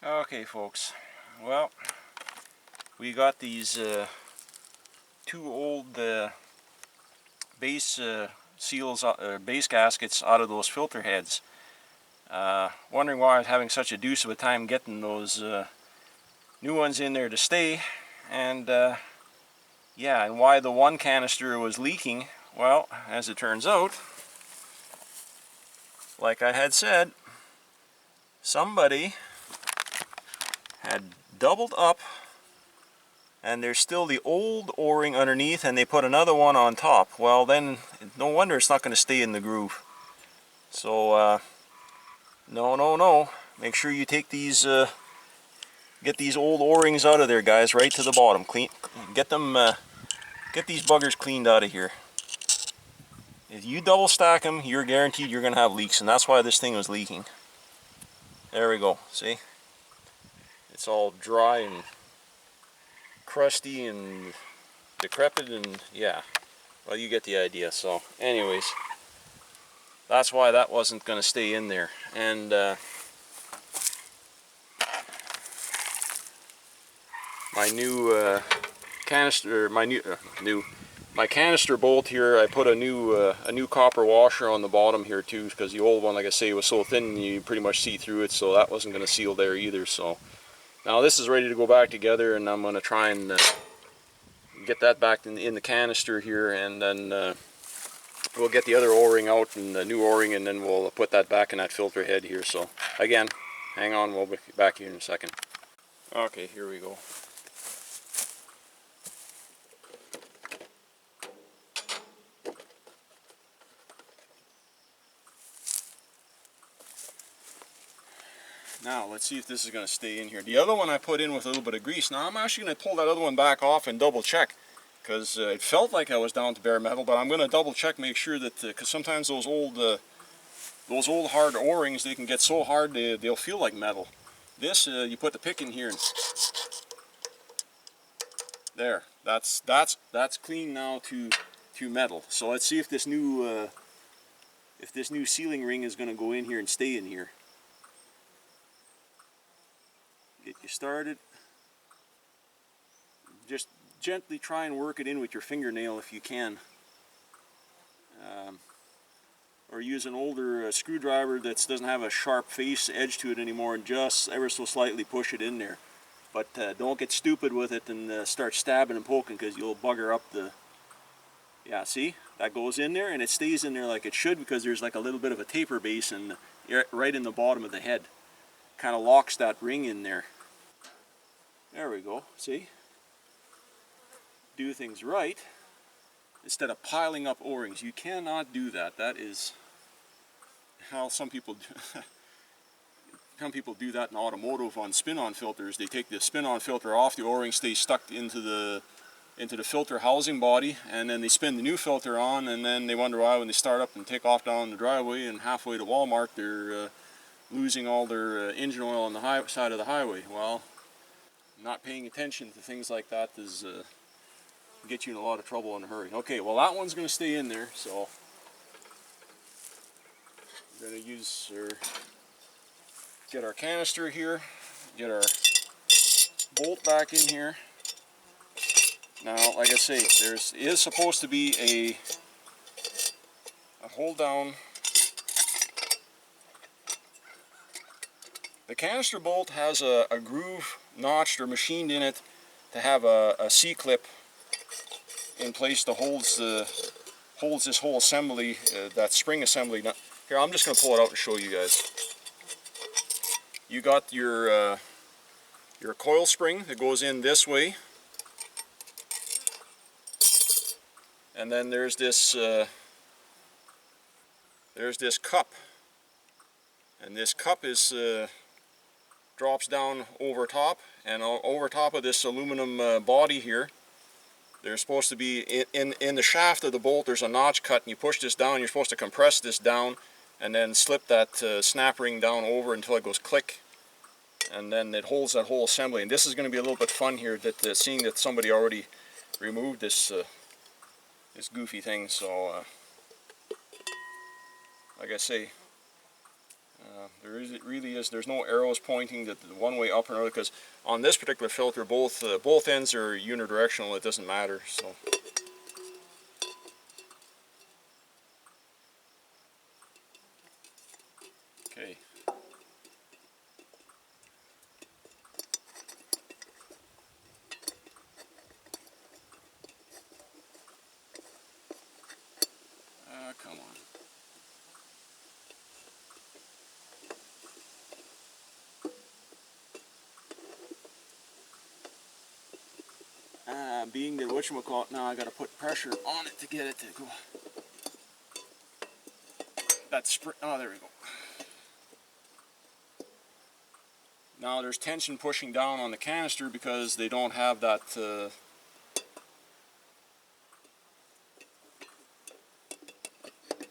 Okay, folks. Well, we got these two old base seals, base gaskets out of those filter heads. Wondering why I was having such a deuce of a time getting those new ones in there to stay, and yeah, and why the one canister was leaking. Well, as it turns out, like I had said, somebody had doubled up, and there's still the old o-ring underneath, and they put another one on top. Well, then no wonder it's not going to stay in the groove. So no, make sure you take these get these old o-rings out of there, guys, right to the bottom. Get these buggers cleaned out of here. If you double stack them, you're guaranteed you're going to have leaks, and that's why this thing was leaking. There we go, see? It's all dry and crusty and decrepit, and yeah, well, you get the idea. So anyways, that's why that wasn't going to stay in there. And my new canister, my canister bolt here, I put a new copper washer on the bottom here too, because the old one, like I say, was so thin you pretty much see through it, so that wasn't going to seal there either. So now this is ready to go back together, and I'm going to try and get that back in the canister here, and then we'll get the other o-ring out and the new o-ring, and then we'll put that back in that filter head here. So again, hang on, we'll be back here in a second. Okay, here we go. Now let's see if this is going to stay in here. The other one I put in with a little bit of grease. Now I'm actually going to pull that other one back off and double check, because it felt like I was down to bare metal, but I'm going to double check, make sure that, because sometimes those old hard o-rings, they can get so hard they'll feel like metal. This you put the pick in here and there, that's clean now to metal. So let's see if this new sealing ring is going to go in here and stay in here. Get you started. Just gently try and work it in with your fingernail if you can, or use an older screwdriver that doesn't have a sharp face edge to it anymore, and just ever so slightly push it in there. But don't get stupid with it and start stabbing and poking, because you'll bugger up the... Yeah, see? That goes in there and it stays in there like it should, because there's like a little bit of a taper base right in the bottom of the head. Kind of locks that ring in there. There we go, see? Do things right instead of piling up o-rings. You cannot do that. That is how some people do. Some people do that in automotive on spin-on filters. They take the spin-on filter off, the o-ring stays stuck into the filter housing body, and then they spin the new filter on, and then they wonder why when they start up and take off down the driveway and halfway to Walmart, they're losing all their engine oil on the side of the highway. Well, not paying attention to things like that is get you in a lot of trouble in a hurry. Okay, well, that one's going to stay in there, so we're going to get our canister here, get our bolt back in here. Now, like I say, there is supposed to be a hold down. The canister bolt has a groove notched or machined in it to have a C-clip in place to holds this whole assembly, that spring assembly. Now, here, I'm just going to pull it out and show you guys. You got your coil spring that goes in this way, and then there's this cup, and this cup is drops down over top, and over top of this aluminum body here, there's supposed to be in the shaft of the bolt, there's a notch cut, and you push this down. You're supposed to compress this down and then slip that snap ring down over until it goes click, and then it holds that whole assembly. And this is going to be a little bit fun here, that seeing that somebody already removed this this goofy thing. So like I say, It really is. There's no arrows pointing that the one way up or another, because on this particular filter, both ends are unidirectional. It doesn't matter. So. Okay. Come on. Being that whatchamacallit, now I got to put pressure on it to get it to go. That's oh, there we go. Now there's tension pushing down on the canister because they don't have that.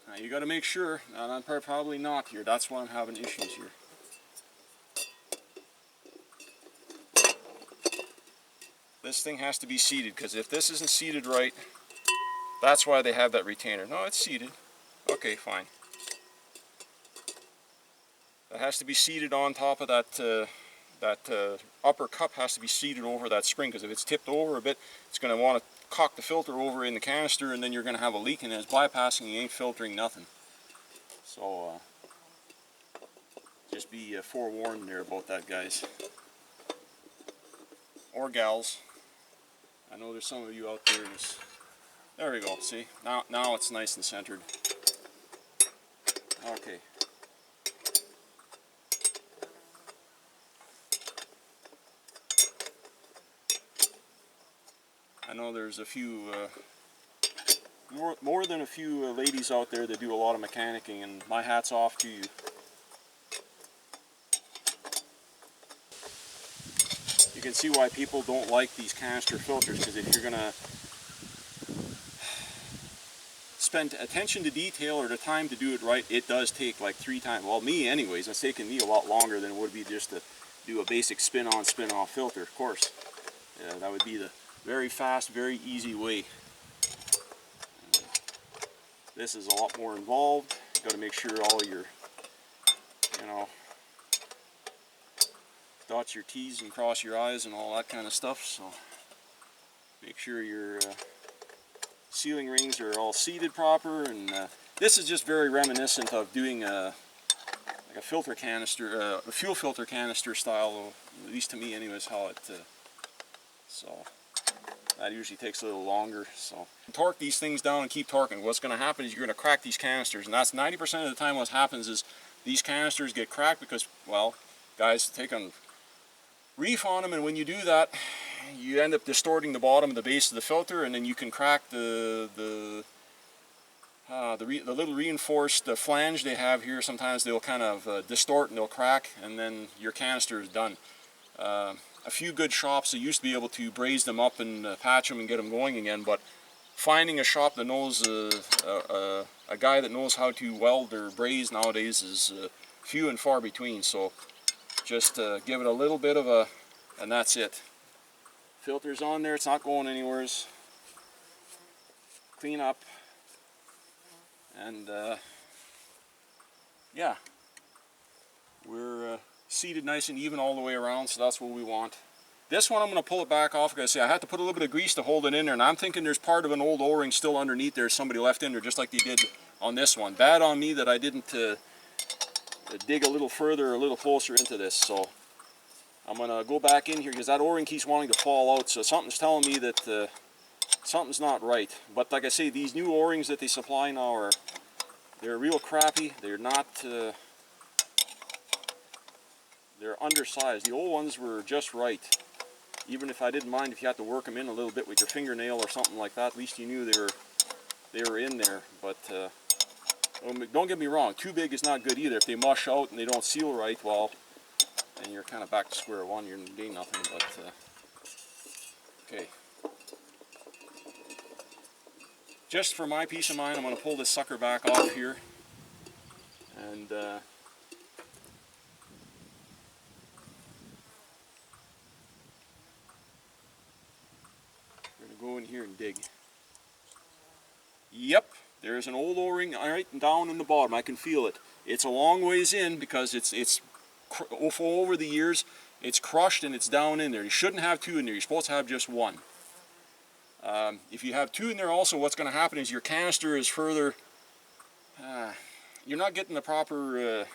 Now you got to make sure. And I'm probably not here. That's why I'm having issues here. This thing has to be seated, because if this isn't seated right, that's why they have that retainer. No, it's seated. Okay, fine. It has to be seated on top of that. Upper cup has to be seated over that spring, because if it's tipped over a bit, it's going to want to cock the filter over in the canister, and then you're going to have a leak, and it's bypassing. You ain't filtering nothing. So just be forewarned there about that, guys or gals. I know there's some of you out there. There we go. See, now it's nice and centered. Okay. I know there's a few, more than a few ladies out there that do a lot of mechanicking, and my hat's off to you. You can see why people don't like these canister filters, because if you're going to spend attention to detail or the time to do it right, it does take like 3 times. Well, me anyways, it's taken me a lot longer than it would be just to do a basic spin-on, spin-off filter, of course. That would be the very fast, very easy way. This is a lot more involved. You've got to make sure all your, dot your T's and cross your I's and all that kind of stuff. So make sure your sealing rings are all seated proper. And this is just very reminiscent of doing like a filter canister, a fuel filter canister style, at least to me anyways, how it, so that usually takes a little longer. So torque these things down and keep torquing. What's going to happen is you're going to crack these canisters, and that's 90% of the time what happens is these canisters get cracked because, well, guys take a reef on them, and when you do that, you end up distorting the bottom of the base of the filter, and then you can crack the little reinforced flange they have here. Sometimes they'll kind of distort and they'll crack, and then your canister is done. A few good shops that used to be able to braze them up and patch them and get them going again, but finding a shop that knows a guy that knows how to weld or braze nowadays is few and far between. So just give it a little bit of a, and that's it. Filter's on there, it's not going anywhere. Clean up, and yeah, we're seated nice and even all the way around, so that's what we want. This one I'm going to pull it back off. Like I say, I had to put a little bit of grease to hold it in there, and I'm thinking there's part of an old O-ring still underneath there somebody left in there, just like they did on this one. Bad on me that I didn't dig a little further, a little closer into this. So I'm going to go back in here because that O-ring keeps wanting to fall out, so something's telling me that something's not right. But like I say, these new O-rings that they supply now they're real crappy. They're not they're undersized. The old ones were just right. Even if I didn't mind if you had to work them in a little bit with your fingernail or something like that, at least you knew they were in there. But don't get me wrong, too big is not good either. If they mush out and they don't seal right, well, then you're kind of back to square one. You're doing nothing. But okay. Just for my peace of mind, I'm going to pull this sucker back off here, and we're going to go in here and dig. Yep, There's an old O-ring right down in the bottom. I can feel it. It's a long ways in because it's over the years, it's crushed and it's down in there. You shouldn't have two in there. You're supposed to have just one. If you have two in there also, what's going to happen is your canister is further, you're not getting the proper,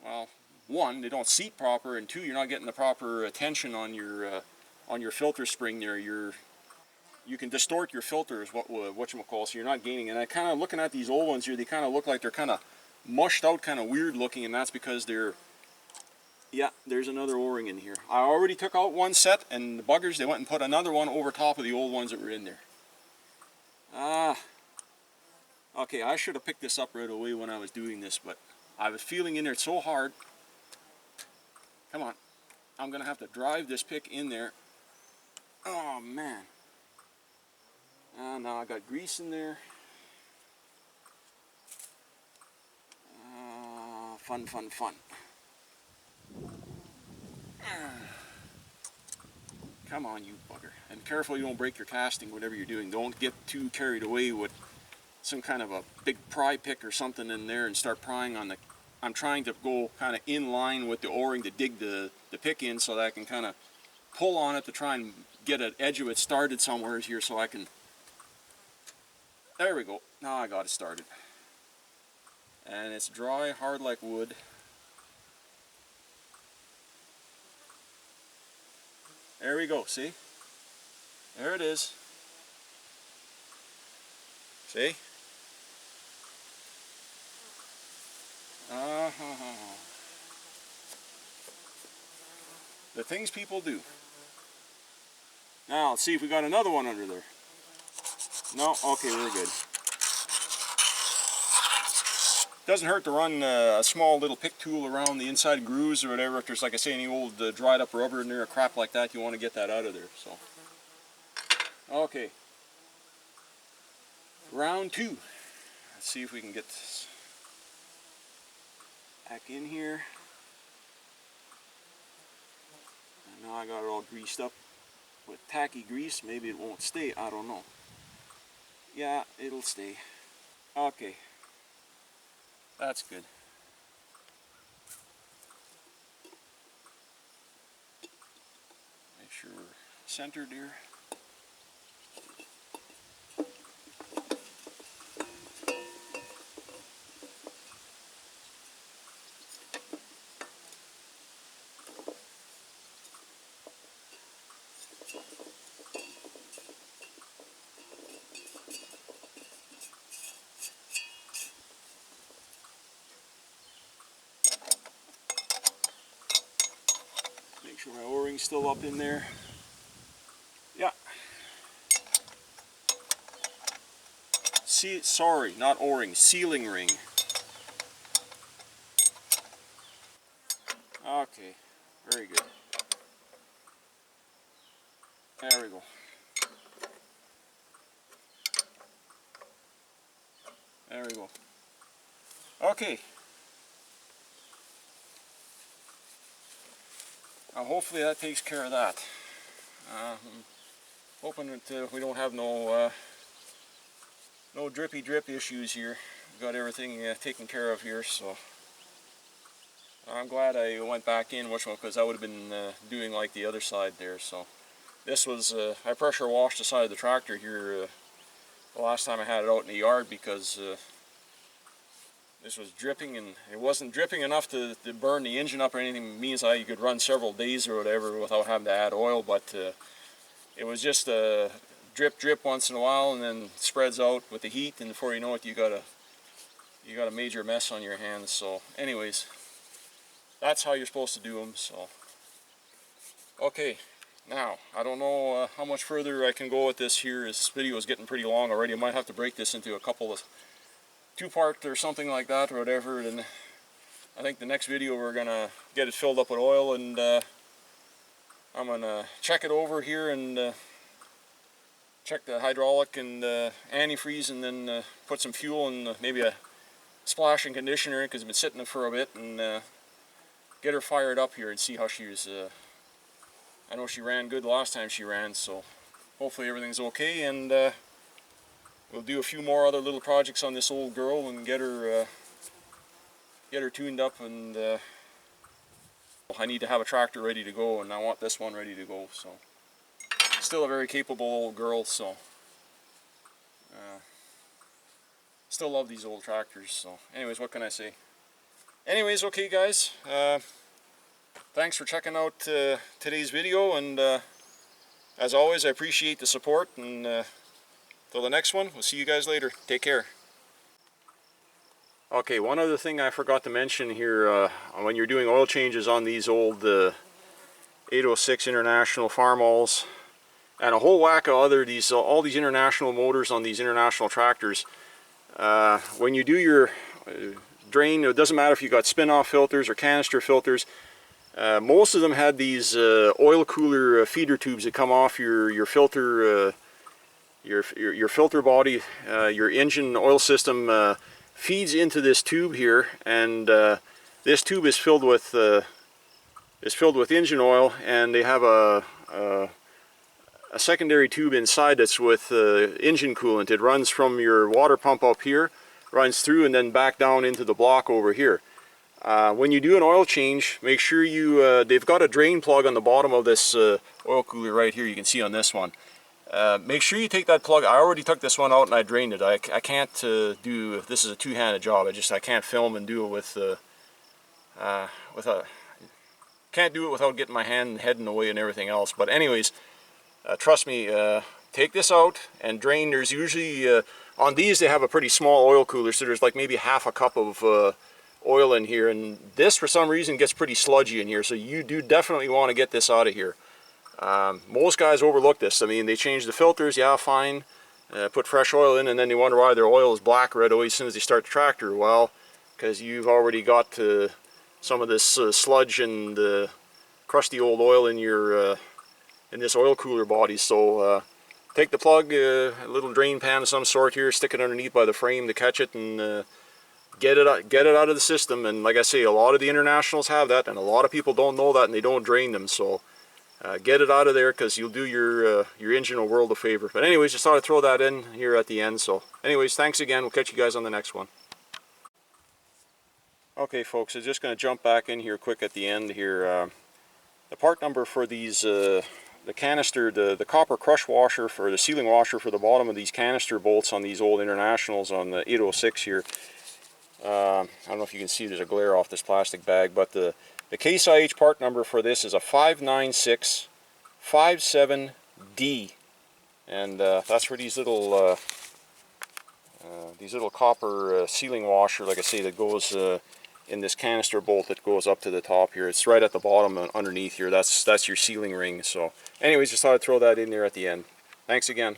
well, one, they don't seat proper, and two, you're not getting the proper tension on your filter spring there. You can distort your filter is whatchamacallit, so you're not gaining. And I kind of looking at these old ones here, they kind of look like they're kind of mushed out, kind of weird looking, and that's because they're, yeah, there's another O-ring in here. I already took out one set, and the buggers, they went and put another one over top of the old ones that were in there. Okay, I should have picked this up right away when I was doing this, but I was feeling in there so hard. Come on, I'm gonna have to drive this pick in there. Oh man. Now I got grease in there. Fun, fun, fun. Come on, you bugger. And careful you don't break your casting, whatever you're doing. Don't get too carried away with some kind of a big pry pick or something in there and start prying on the... I'm trying to go kind of in line with the O-ring to dig the pick in so that I can kind of pull on it to try and get an edge of it started somewhere here so I can... There we go. Now I got it started. And it's dry, hard like wood. There we go, see? There it is. See? The things people do. Now, let's see if we got another one under there. No? Okay, we're good. Doesn't hurt to run a small little pick tool around the inside grooves or whatever. If there's, like I say, any old dried up rubber in there or crap like that, you want to get that out of there. So, okay. Round two. Let's see if we can get this back in here. And now I got it all greased up with tacky grease. Maybe it won't stay. I don't know. Yeah, it'll stay. Okay. That's good. Make sure we're centered here. Make sure my O-ring's still up in there. Yeah. Sorry, not O-ring, sealing ring. Okay, very good. There we go. There we go. Okay. Now hopefully that takes care of that. I'm hoping that we don't have no drippy drip issues here. We've got everything taken care of here, so I'm glad I went back in, because I would have been doing like the other side there. So this was, I pressure washed the side of the tractor here the last time I had it out in the yard, because this was dripping, and it wasn't dripping enough to burn the engine up or anything. It means you could run several days or whatever without having to add oil, but it was just a drip once in a while, and then spreads out with the heat, and before you know it, you got a major mess on your hands. So anyways, that's how you're supposed to do them. So okay, now I don't know how much further I can go with this here. This video is getting pretty long already. I might have to break this into a couple of two-part or something like that or whatever, and I think the next video we're gonna get it filled up with oil, and I'm gonna check it over here and check the hydraulic and antifreeze, and then put some fuel and maybe a splash and conditioner, because it's been sitting there for a bit, and get her fired up here and see how she was. I know she ran good the last time she ran, so hopefully everything's okay, and we'll do a few more other little projects on this old girl and get her tuned up, and I need to have a tractor ready to go, and I want this one ready to go. So still a very capable old girl, so still love these old tractors. So anyways, what can I say? Anyways, okay guys, thanks for checking out today's video, and as always, I appreciate the support, and till the next one, we'll see you guys later. Take care. Okay, one other thing I forgot to mention here, when you're doing oil changes on these old 806 International Farmalls, and a whole whack of other all these international motors on these international tractors, when you do your drain, it doesn't matter if you got spin-off filters or canister filters, most of them had these oil cooler feeder tubes that come off your filter, your filter body. Your engine oil system feeds into this tube here, and this tube is filled with engine oil, and they have a secondary tube inside that's with engine coolant. It runs from your water pump up here, runs through, and then back down into the block over here. When you do an oil change, make sure they've got a drain plug on the bottom of this oil cooler right here. You can see on this one. Make sure you take that plug. I already took this one out and I drained it. I can't do, this is a two-handed job. I can't film and do it with can't do it without getting my hand and head in the way and everything else. But anyways, trust me, take this out and drain. There's usually, on these they have a pretty small oil cooler, so there's like maybe half a cup of oil in here, and this for some reason gets pretty sludgy in here, so you do definitely want to get this out of here. Most guys overlook this. I mean, they change the filters, yeah, fine, put fresh oil in, and then they wonder why their oil is black right away as soon as they start the tractor. Well, because you've already got some of this sludge and crusty old oil in your in this oil cooler body. So take the plug, a little drain pan of some sort here, stick it underneath by the frame to catch it, and get it out of the system. And like I say, a lot of the internationals have that, and a lot of people don't know that, and they don't drain them. So get it out of there, because you'll do your engine a world of favor. But anyways, just thought I'd throw that in here at the end. So anyways, thanks again. We'll catch you guys on the next one. Okay folks, I'm just going to jump back in here quick at the end here. The part number for these, the canister, the copper crush washer for the sealing washer for the bottom of these canister bolts on these old internationals on the 806 here. I don't know if you can see, there's a glare off this plastic bag, but the Case IH part number for this is a 59657D, and that's for these little copper sealing washer, like I say, that goes in this canister bolt that goes up to the top here. It's right at the bottom and underneath here. That's your sealing ring. So anyways, just thought I'd throw that in there at the end. Thanks again.